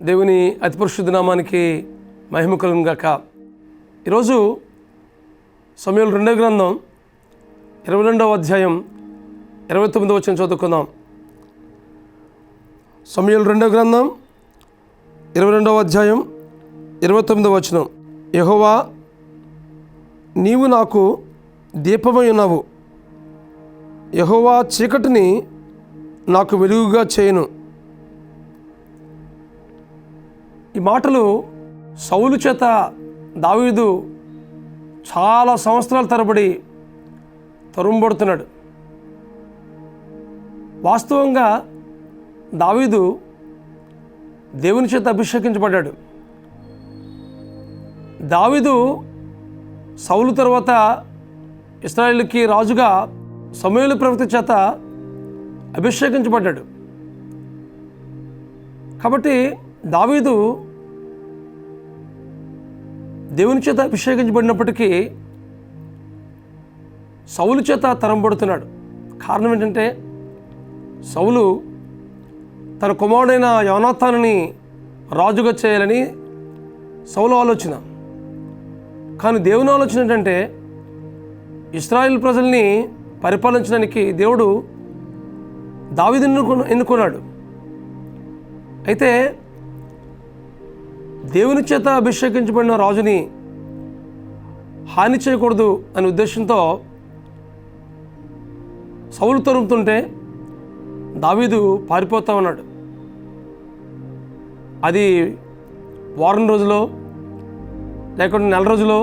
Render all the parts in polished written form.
దేవుని అతి పరిశుద్ధ నామానికి మహిమ కలుగును గాక. ఈరోజు సమూయేలు 2వ గ్రంథం 22వ అధ్యాయం 29వ వచనం చదువుకుందాం. సమూయేలు 2వ గ్రంథం 22వ అధ్యాయం 29వ వచనం. యెహోవా, నీవు నాకు దీపమై ఉన్నావు. యెహోవా చీకటిని నాకు వెలుగుగా చేయును. ఈ మాటలు సౌలు చేత దావీదు చాలా సంవత్సరాల తరబడి తరుముబడుతున్నాడు. వాస్తవంగా దావీదు దేవుని చేత అభిషేకించబడ్డాడు. దావీదు సౌలు తర్వాత ఇశ్రాయేలుకి రాజుగా సమూయేలు ప్రవక్త చేత అభిషేకించబడ్డాడు. కాబట్టి దావీదు దేవుని చేత అభిషేకించబడినప్పటికీ సౌలు చేత తరంబడుతున్నాడు. కారణం ఏంటంటే సౌలు తన కుమారుడైన యోనాతానుని రాజుగా చేయాలని సౌలు ఆలోచన. కానీ దేవుని ఆలోచన ఏంటంటే ఇశ్రాయేల్ ప్రజల్ని పరిపాలించడానికి దేవుడు దావీదుని ఎన్నుకున్నాడు. అయితే దేవుని చేత అభిషేకించబడిన రాజుని హాని చేయకూడదు అనే ఉద్దేశంతో సౌలు తరుముతుంటే దావీదు పారిపోతా ఉన్నాడు. అది వారం రోజులో లేకుంటే నెల రోజులో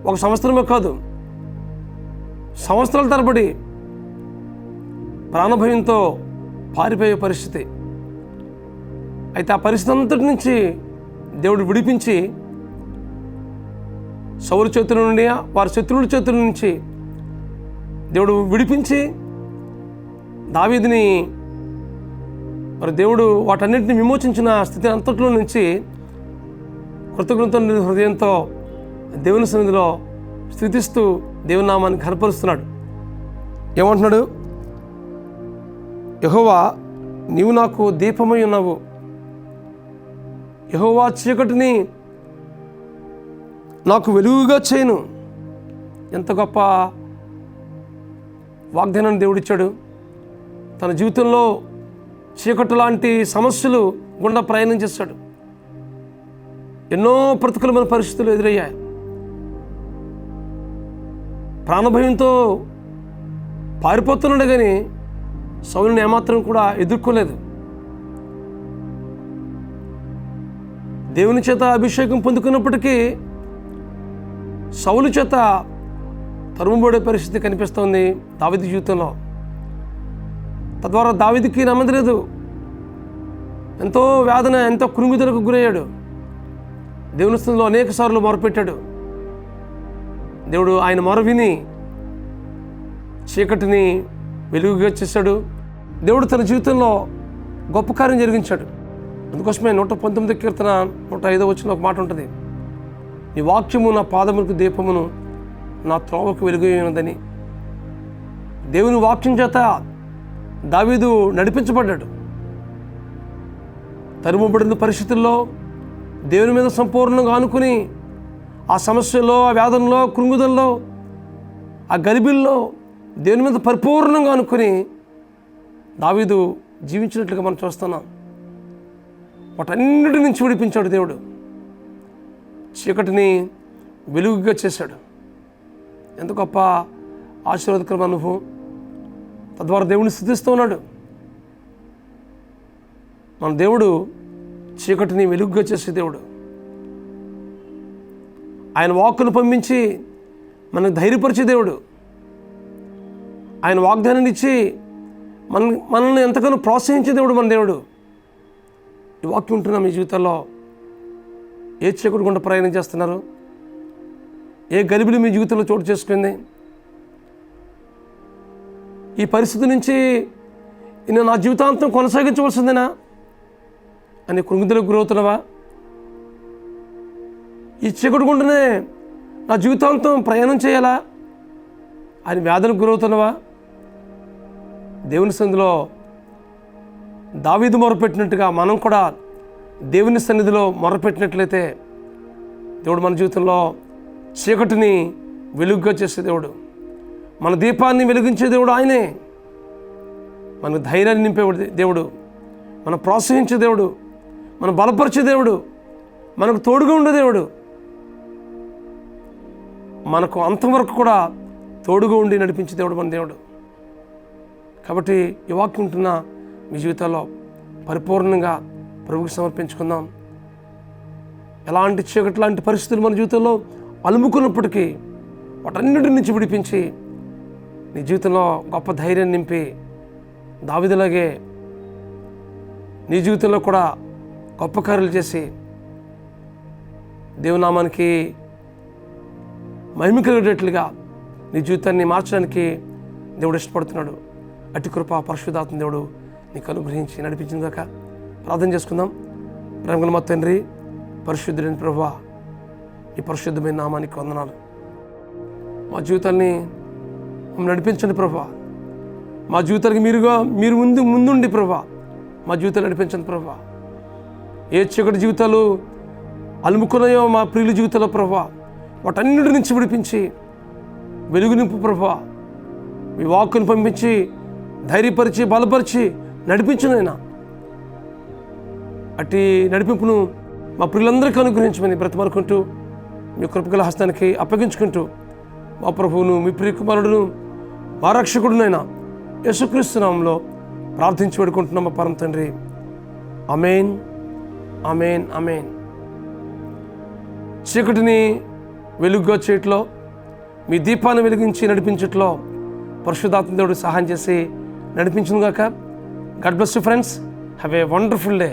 ఒక సంవత్సరమే కాదు, సంవత్సరాల తరబడి ప్రాణభయంతో పారిపోయే పరిస్థితి. అయితే ఆ పరిస్థితి అంతటి నుంచి దేవుడు విడిపించి సౌలు చేతుల నుండి, వారి శత్రువుల చేతుల నుంచి దేవుడు విడిపించి దావీదుని మరి దేవుడు వాటన్నిటిని విమోచించిన స్థితి అంతట్లో నుంచి కృతజ్ఞత హృదయంతో దేవుని సన్నిధిలో స్తుతిస్తూ దేవుని నామాన్ని ఘనపరుస్తున్నాడు. ఏమంటున్నాడు? యెహోవా, నీవు నాకు దీపమై ఉన్నావు. యెహోవా చీకటిని నాకు వెలుగుగా చేయును. ఎంత గొప్ప వాగ్దానాన్ని దేవుడిచ్చాడు. తన జీవితంలో చీకటి లాంటి సమస్యలు గుండా ప్రయాణం చేశాడు. ఎన్నో ప్రతికూలమైన పరిస్థితులు ఎదురయ్యాయి. ప్రాణభయంతో పారిపోతున్నాడు, కానీ సౌలుని ఏమాత్రం కూడా ఎదుర్కోలేదు. దేవుని చేత అభిషేకం పొందుకున్నప్పటికీ సౌలు చేత తరుముబడే పరిస్థితి కనిపిస్తోంది దావీదు జీవితంలో. తద్వారా దావీదుకి నెమ్మది లేదు. ఎంతో వేదన, ఎంతో కృంగిదలకు గురయ్యాడు. దేవుని స్థితిలో అనేక సార్లు మొరపెట్టాడు. దేవుడు ఆయన మొర విని చీకటిని వెలుగుగా చేశాడు. దేవుడు తన జీవితంలో గొప్ప కార్యం జరిగించాడు. అందుకోసమే 119 కీర్తన 105వ వచనంలో ఒక మాట ఉంటుంది, నీ వాక్యము నా పాదములకు దీపమును, నా త్రోవకు వెలుగునదని. దేవుని వాక్యం చేత దావీదు నడిపించబడ్డాడు. తరుముబడిన పరిస్థితుల్లో దేవుని మీద సంపూర్ణంగా ఆనుకుని ఆ సమస్యలో, ఆ వేదనలో, కృంగుదల్లో, ఆ గలిబిల్లో దేవుని మీద పరిపూర్ణంగా ఆనుకుని దావీదు జీవించినట్లుగా మనం చూస్తున్నాం. వాటన్నిటి నుంచి విడిపించాడు దేవుడు. చీకటిని వెలుగుగా చేశాడు. ఎంత గొప్ప ఆశీర్వాదకరమైన అనుభవం. తద్వారా దేవుడిని స్తుతిస్తూ ఉన్నాడు. మన దేవుడు చీకటిని వెలుగుగా చేసే దేవుడు. ఆయన వాక్కును పంపించి మనకు ధైర్యపరిచే దేవుడు. ఆయన వాగ్దానాన్ని ఇచ్చి మనల్ని ఎంతగానో ప్రోత్సహించే దేవుడు మన దేవుడు. ఈ వాక్యం ఉంటున్నా మీ జీవితంలో ఏ చీకటి గుండా ప్రయాణం చేస్తున్నారు? ఏ గలిబిలి మీ జీవితంలో చోటు చేసుకుంది? ఈ పరిస్థితి నుంచి నేను నా జీవితాంతం కొనసాగించవలసిందేనా అని కృంగిదలకు గురవుతున్నావా? ఈ చీకటి గుండానే నా జీవితాంతం ప్రయాణం చేయాలా అని వ్యాధులకు గురవుతున్నావా? దేవుని సన్నిధిలో దావీదు మొరపెట్టినట్టుగా మనం కూడా దేవుని సన్నిధిలో మొరపెట్టినట్లయితే దేవుడు మన జీవితంలో చీకటిని వెలుగుగా చేసే దేవుడు, మన దీపాన్ని వెలిగించే దేవుడు ఆయనే. మనకు ధైర్యాన్ని నింపే దేవుడు, మనం ప్రోత్సహించే దేవుడు, మనం బలపరిచే దేవుడు, మనకు తోడుగా ఉండే దేవుడు, మనకు అంతవరకు కూడా తోడుగా ఉండి నడిపించే దేవుడు మన దేవుడు. కాబట్టి ఈ వాక్యం ఉంటున్న మీ జీవితాల్లో పరిపూర్ణంగా ప్రభువుకి సమర్పించుకుందాం. ఎలాంటి చీకటి లాంటి పరిస్థితులు మన జీవితంలో అలుముకున్నప్పటికీ వాటన్నిటి నుంచి విడిపించి నీ జీవితంలో గొప్ప ధైర్యాన్ని నింపి దావీదులాగే నీ జీవితంలో కూడా గొప్ప కార్యాలు చేసి దేవునామానికి మహిమ కలిగేటట్లుగా నీ జీవితాన్ని మార్చడానికి దేవుడు ఇష్టపడుతున్నాడు. అట్టి కృప పరిశుద్ధాత్మ దేవుడు నీకు అనుగ్రహించి నడిపించింది కాక. ప్రార్థన చేసుకుందాం. ప్రేమగల మా తండ్రి, పరిశుద్ధుడైన ప్రభువా, ఈ పరిశుద్ధమైన నామానికి వందనాలు. మా జీవితాన్ని నడిపించండి ప్రభువా. మా జీవితానికి మీరు ముందుండి ప్రభువా మా జీవితాలు నడిపించండి ప్రభువా. ఏ చీకటి జీవితాలు అలుముకున్నాయో మా ప్రియుల జీవితాల్లో ప్రభువా, వాటన్నిటి నుంచి విడిపించి వెలుగు నింపు ప్రభువా. మీ వాక్కును పంపించి ధైర్యపరిచి బలపరిచి నడిపించునైనా. అట్టి నడిపింపును మా ప్రియులందరికీ అనుగ్రహించమని బ్రతిమాలుకుంటూ మీ కృపగల హస్తానికి అప్పగించుకుంటూ మా ప్రభువును, మీ ప్రియ కుమారుడును, మా రక్షకుడునైనా యేసుక్రీస్తు నామములో ప్రార్థించి వేడుకుంటున్నాం మా పరమ తండ్రి. ఆమేన్, ఆమేన్, ఆమేన్. చీకటిని వెలుగుగా చేయట్లో, మీ దీపాన్ని వెలిగించి నడిపించట్లో పరిశుద్ధాత్మ దేవుడు సహాయం చేసి నడిపించును గాక. God bless you friends. Have a wonderful day.